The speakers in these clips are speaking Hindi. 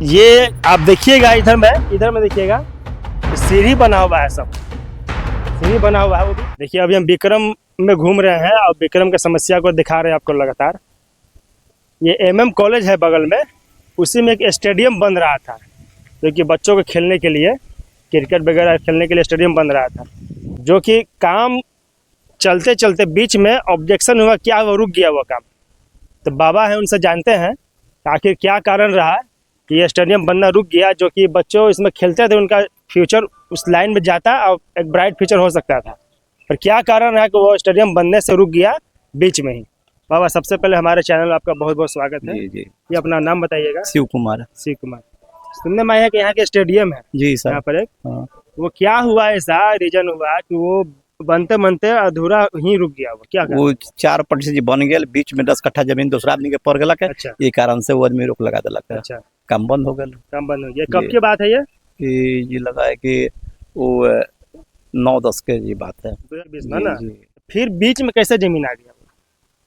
ये आप देखिएगा इधर में देखिएगा सीढ़ी बना हुआ है, सब सीढ़ी बना हुआ है। वो भी देखिए, अभी हम विक्रम में घूम रहे हैं और विक्रम की समस्या को दिखा रहे हैं आपको लगातार। ये एमएम कॉलेज है बगल में, उसी में एक स्टेडियम बन रहा था जो कि बच्चों को खेलने के लिए, क्रिकेट वगैरह खेलने के लिए स्टेडियम बन रहा था, जो कि काम चलते चलते बीच में ऑब्जेक्शन हुआ, क्या वो रुक गया वो काम। तो बाबा है, उनसे जानते हैं आखिर क्या कारण रहा कि ये स्टेडियम बनना रुक गया। जो कि बच्चों इसमें खेलते थे, उनका फ्यूचर उस लाइन में जाता और एक ब्राइट फ्यूचर हो सकता था, पर क्या कारण है कि वो स्टेडियम बनने से रुक गया बीच में ही। बाबा, सबसे पहले हमारे चैनल में आपका बहुत बहुत स्वागत है। जी। ये अपना नाम बताइएगा। शिव कुमार। सुनने में आया कि यहाँ के स्टेडियम है जी सर। यहाँ पर एक, हाँ। वो क्या हुआ, ऐसा रीजन हुआ कि वो बनते बनते अधूरा ही रुक गया, वो क्या वो 4% बन गया, बीच में 10 कट्ठा जमीन दूसरा आदमी के पड़ गया। अच्छा, ये कारण से वो आदमी रोक लगा दिलक। अच्छा, काम बंद हो गया। काम बंद हो गया। कब की बात है ये? ये लगा है कि वो 9-10 के ये बात है। 2020 में ना। फिर बीच में कैसे जमीन आ गया?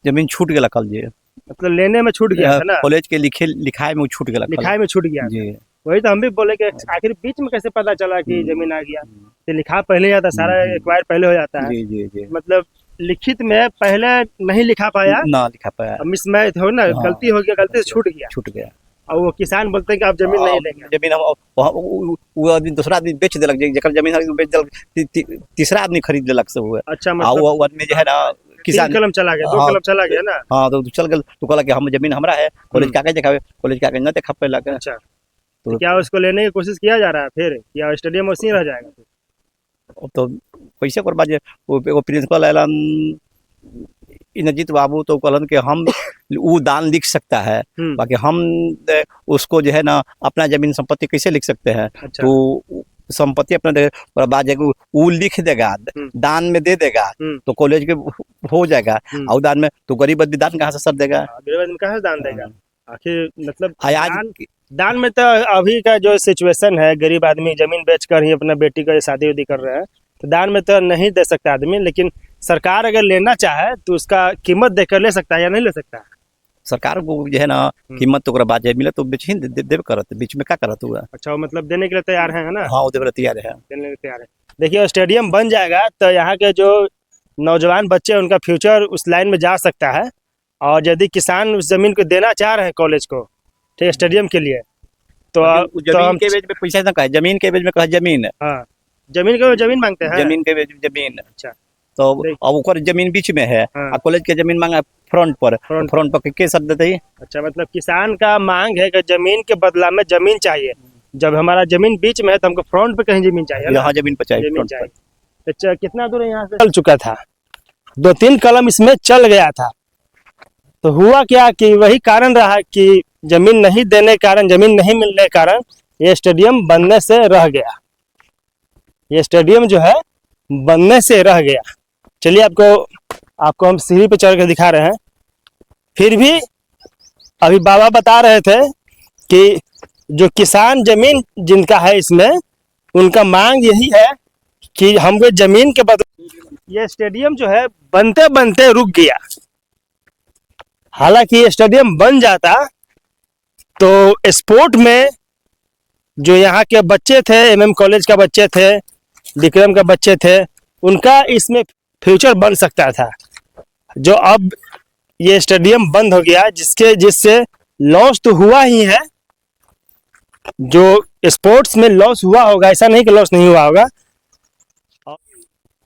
जमीन छूट गया कल जी, मतलब लेने में छूट गया था ना, कॉलेज के लिखाई में छूट गया, लिखाई में छूट गया जी। वही तो हम भी बोले कि आखिर बीच में कैसे पता चला कि जमीन आ गया। तो लिखा पहले जाता, सारा एक्वायर पहले हो जाता है। जी। मतलब लिखित में पहले नहीं लिखा पाया, ना लिखा पाया, मिसमैच हो ना, गलती हो गया, गलती से छूट गया। और वो किसान बोलते हैं कि आप जमीन नहीं लेंगे। जमीन हम वो आदमी दूसरा आदमी बेच दिलक, जेकर जमीन बेच दिलक, तीसरा आदमी खरीद दिलक से हुआ। अच्छा, मतलब वो आदमी जो है ना, किसान कलम चला गया, 2 कलम चला गया ना। हाँ, तो चल गया तो कहला कि हम जमीन हमरा है, कॉलेज कागज दिखावे, कॉलेज कागज न दिखा पाए लगा। अच्छा, तो क्या उसको लेने की कोशिश किया जा रहा है फिर, या स्टेडियम उसी रह जाएगा? तो कैसे कर बाजे, वो प्रिंसिपल ऐलान इंद्रजीत बाबू तो कहलन कि हम वो दान लिख सकता है, बाकी हम उसको जो है ना अपना जमीन संपत्ति कैसे लिख सकते हैं। अच्छा। तो संपत्ति अपना बाद वो लिख देगा, दान में दे देगा, तो कॉलेज के हो जाएगा। और दान में तो गरीब आदमी दान कहाँ से सर देगा? गरीब आदमी कहाँ से दान देगा आखिर? मतलब दान में तो अभी का जो सिचुएशन है, गरीब आदमी जमीन बेचकर ही अपना बेटी का शादी उदी कर रहे हैं, तो दान में तो नहीं दे सकता आदमी। लेकिन सरकार अगर लेना चाहे तो उसका कीमत देकर ले सकता है या नहीं ले सकता है? सरकार को जो है ना कीमत तो बाद मिले तो बेच ही देवे करत, बीच में क्या करत हुआ। अच्छा, मतलब देने के लिए तैयार है ना? हाँ, देवे तैयार है, देने के लिए तैयार है। देखिए, स्टेडियम बन जाएगा तो यहाँ के जो नौजवान बच्चे, उनका फ्यूचर उस लाइन में जा सकता है। और यदि किसान उस जमीन को देना चाह रहे हैं कॉलेज को, ठीक है, स्टेडियम के लिए, तो जमीन के बेच में पैसा ना कहे, जमीन के बेच में कहे जमीन। हाँ, जमीन मांगते हैं, जमीन के बेच में जमीन। अच्छा, तो अब ओकर जमीन बीच में है। हाँ। कॉलेज के जमीन मांगा फ्रंट पर के शब्द देते ही। अच्छा, मतलब किसान का मांग है कि जमीन के बदला में जमीन चाहिए। जब हमारा जमीन बीच में है तो हमको फ्रंट पे कहीं जमीन चाहिए। यहाँ जमीन पर चाहिए, जमीन चाहिए। अच्छा, कितना दूर यहाँ से चल चुका था? 2-3 कलम इसमें चल गया था। तो हुआ क्या कि वही कारण रहा कि जमीन नहीं देने कारण, जमीन नहीं मिलने के कारण ये स्टेडियम बनने से रह गया। ये स्टेडियम जो है बनने से रह गया। चलिए, आपको हम सीढ़ी पे चढ़ के दिखा रहे हैं। फिर भी अभी बाबा बता रहे थे कि जो किसान जमीन जिनका है इसमें, उनका मांग यही है कि हमको जमीन के बदले ये स्टेडियम जो है बनते बनते रुक गया। हालांकि ये स्टेडियम बन जाता तो स्पोर्ट में जो यहाँ के बच्चे थे, एमएम कॉलेज का बच्चे थे, विक्रम का बच्चे थे, उनका इसमें फ्यूचर बन सकता था। जो अब ये स्टेडियम बंद हो गया, जिससे लॉस तो हुआ ही है। जो स्पोर्ट्स में लॉस हुआ होगा, ऐसा नहीं कि लॉस नहीं हुआ होगा।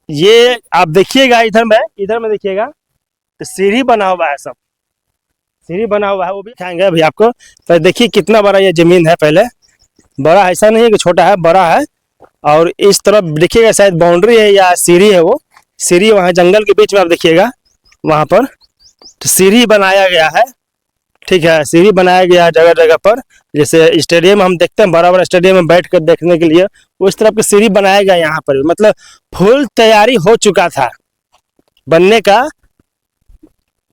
ये आप देखिएगा इधर में देखिएगा तो सीढ़ी बना हुआ है, सब सीढ़ी बना हुआ है, वो भी दिखाएंगे अभी आपको। तो देखिए कितना बड़ा ये जमीन है। पहले बड़ा, ऐसा नहीं है कि छोटा है, बड़ा है। और इस तरफ देखिएगा शायद बाउंड्री है या सीढ़ी है। वो सीढ़ी वहाँ जंगल के बीच में आप देखिएगा, वहाँ पर तो सीढ़ी बनाया गया है। ठीक है, सीढ़ी बनाया गया है जगह जगह पर। जैसे स्टेडियम हम देखते हैं, बड़ा बड़ा स्टेडियम में बैठ कर देखने के लिए, उस तरफ की सीढ़ी बनाया गया यहाँ पर। मतलब फुल तैयारी हो चुका था बनने का,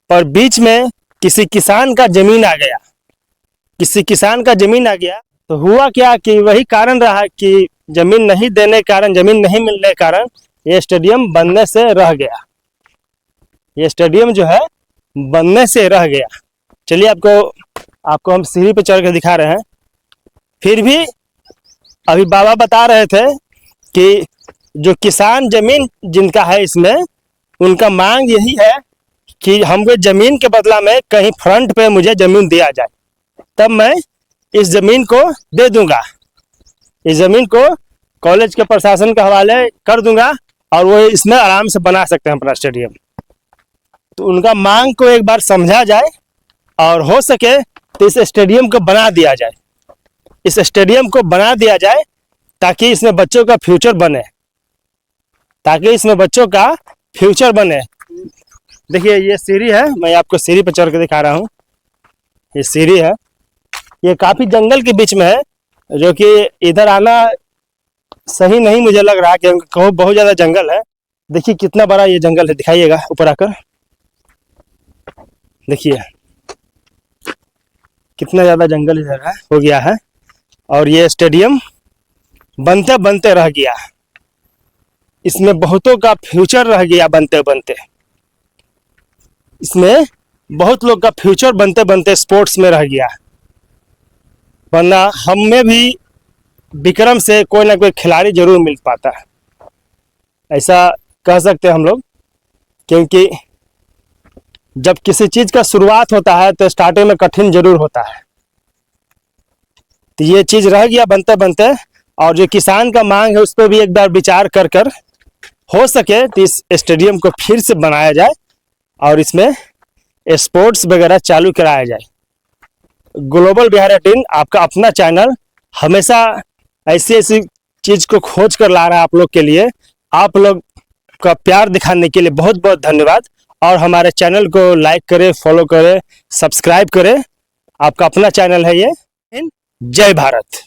पर बीच में किसी किसान का जमीन आ गया। तो हुआ क्या कि वही कारण रहा कि जमीन नहीं देने के कारण, जमीन नहीं मिलने के कारण ये स्टेडियम बनने से रह गया। ये स्टेडियम जो है बनने से रह गया। चलिए, आपको हम सीढ़ी पे चढ़ के दिखा रहे हैं। फिर भी अभी बाबा बता रहे थे कि जो किसान जमीन जिनका है इसमें, उनका मांग यही है कि हमको जमीन के बदला में कहीं फ्रंट पे मुझे जमीन दिया जाए, तब मैं इस जमीन को दे दूंगा, इस जमीन को कॉलेज के प्रशासन के हवाले कर दूंगा और वो इसमें आराम से बना सकते हैं अपना स्टेडियम। तो उनका मांग को एक बार समझा जाए और हो सके तो इस स्टेडियम को बना दिया जाए, इस स्टेडियम को बना दिया जाए ताकि इसमें बच्चों का फ्यूचर बने, ताकि इसमें बच्चों का फ्यूचर बने। देखिए ये सीढ़ी है, मैं आपको सीढ़ी पर चढ़ के दिखा रहा हूँ। ये सीढ़ी है, ये काफी जंगल के बीच में है, जो कि इधर आना सही नहीं मुझे लग रहा, क्योंकि बहुत ज्यादा जंगल है। देखिए कितना बड़ा ये जंगल है, दिखाइएगा ऊपर आकर, देखिए कितना ज्यादा जंगल इधर है हो गया है। और ये स्टेडियम बनते बनते रह गया, इसमें बहुतों का फ्यूचर रह गया बनते बनते, इसमें बहुत लोग का फ्यूचर बनते बनते स्पोर्ट्स में रह गया। वरना हम में भी विक्रम से कोई ना कोई खिलाड़ी जरूर मिल पाता है, ऐसा कह सकते हैं हम लोग। क्योंकि जब किसी चीज का शुरुआत होता है तो स्टार्टिंग में कठिन जरूर होता है, तो ये चीज रह गया बनते बनते। और जो किसान का मांग है उस पर भी एक बार विचार कर कर हो सके तो इस स्टेडियम को फिर से बनाया जाए और इसमें स्पोर्ट्स वगैरह चालू कराया जाए। ग्लोबल बिहार 18 आपका अपना चैनल हमेशा ऐसी ऐसी चीज को खोज कर ला रहा है आप लोग के लिए। आप लोग का प्यार दिखाने के लिए बहुत बहुत धन्यवाद। और हमारे चैनल को लाइक करें, फॉलो करें, सब्सक्राइब करें। आपका अपना चैनल है ये। जय भारत।